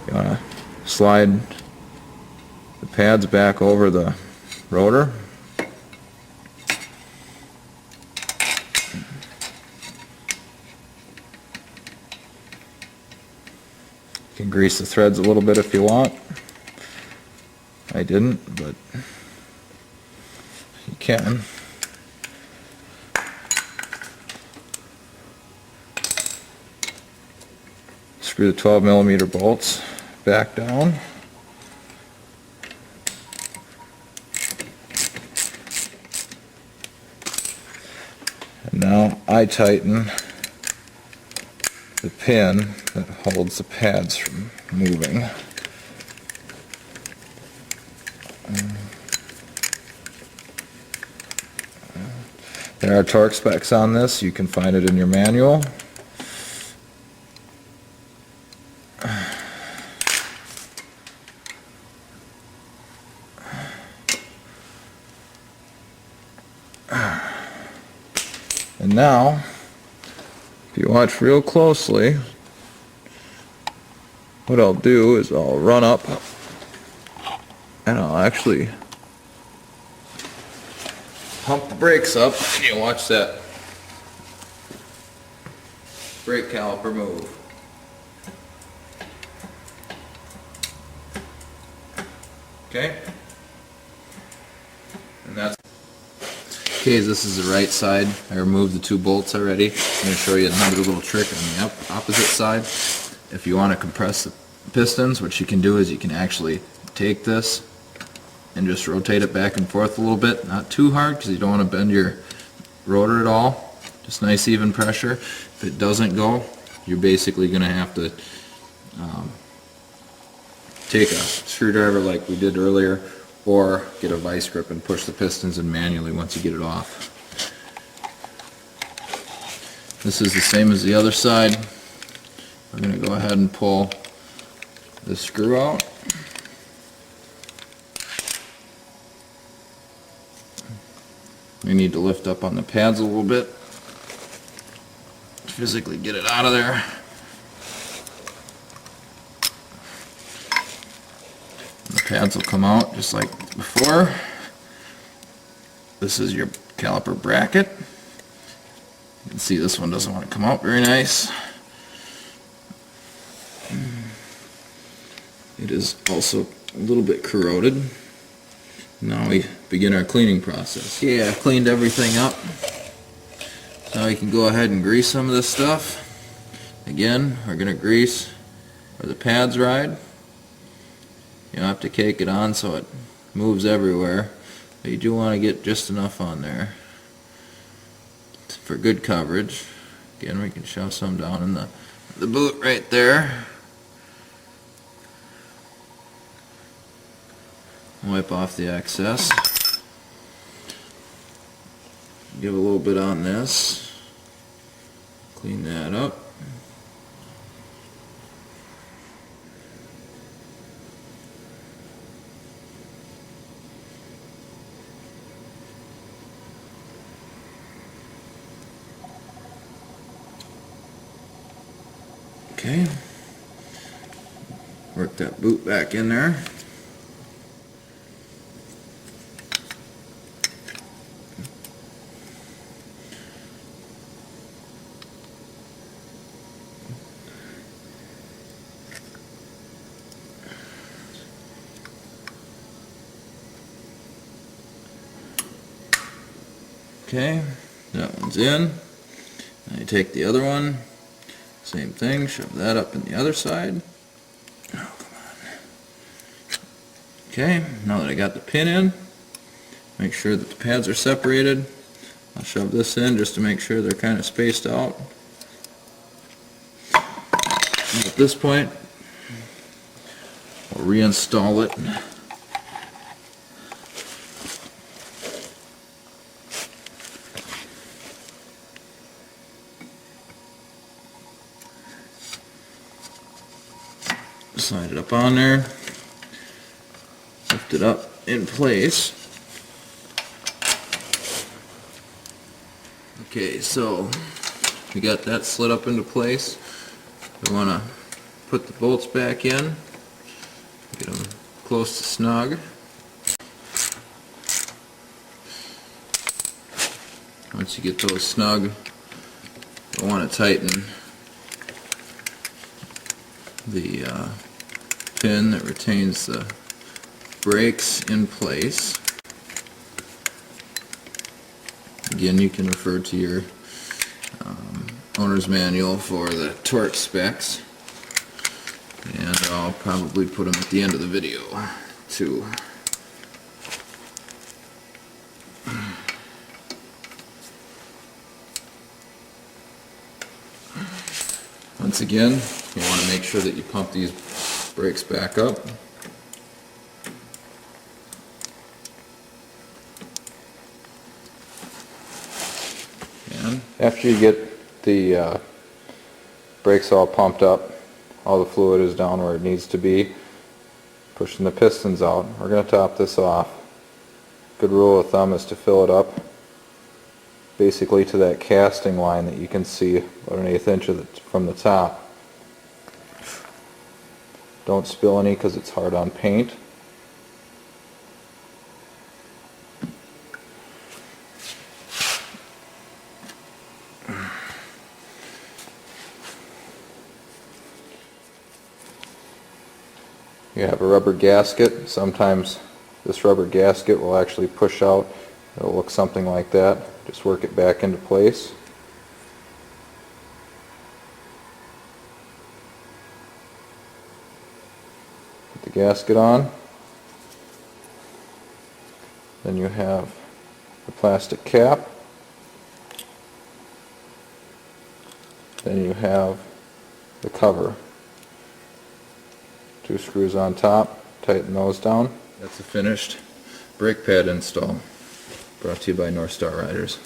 You want to slide the pads back over the rotor. You can grease the threads a little bit if you want. I didn't, but you can. Screw the 12mm bolts back down. And now I tighten the pin that holds the pads from moving. There are torque specs on this. You can find it in your manual. And now, if you watch real closely, what I'll do is I'll run up and I'll actually pump the brakes up. You watch that brake caliper move. Okay? And that's okay. This is the right side. I removed the two bolts already. I'm going to show you another little trick on the opposite side. If you want to compress the pistons, what you can do is you can actually take this and just rotate it back and forth a little bit. Not too hard because you don't want to bend your rotor at all. Just nice even pressure. If it doesn't go, you're basically going to have to take a screwdriver like we did earlier, or get a vice grip and push the pistons in manually once you get it off. This is the same as the other side. We're going to go ahead and pull the screw out. We need to lift up on the pads a little bit, physically get it out of there. The pads will come out just like before. This is your caliper bracket. You can see this one doesn't want to come out very nice. It is also a little bit corroded. Now we begin our cleaning process. Okay, I've cleaned everything up. Now we can go ahead and grease some of this stuff. Again, we're going to grease where the pads ride. You don't have to cake it on so it moves everywhere, but you do want to get just enough on there for good coverage. Again, we can shove some down in the boot right there. Wipe off the excess. Give a little bit on this. Clean that up. Okay. Work that boot back in there. Okay, that one's in. Now you take the other one, same thing, shove that up in the other side. Oh, come on. Okay, now that I got the pin in, make sure that the pads are separated. I'll shove this in just to make sure they're kind of spaced out. And at this point, we'll reinstall it. Slide it up on there, lift it up in place. Okay, so we got that slid up into place. We want to put the bolts back in. close to snug. Once you get those snug, you'll want to tighten the pin that retains the brakes in place. Again, you can refer to your owner's manual for the torque specs, and I'll probably put them at the end of the video too. Once again, you want to make sure that you pump these brakes back up. And after you get the brakes all pumped up, all the fluid is down where it needs to be, pushing the pistons out, we're going to top this off. Good rule of thumb is to fill it up basically to that casting line that you can see about 1/8 inch from the top. Don't spill any because it's hard on paint. You have a rubber gasket. Sometimes this rubber gasket will actually push out. It'll look something like that. Just work it back into place. Put the gasket on. Then you have the plastic cap. Then you have the cover. 2 screws on top. Tighten those down. That's a finished brake pad install. Brought to you by Northstarriders.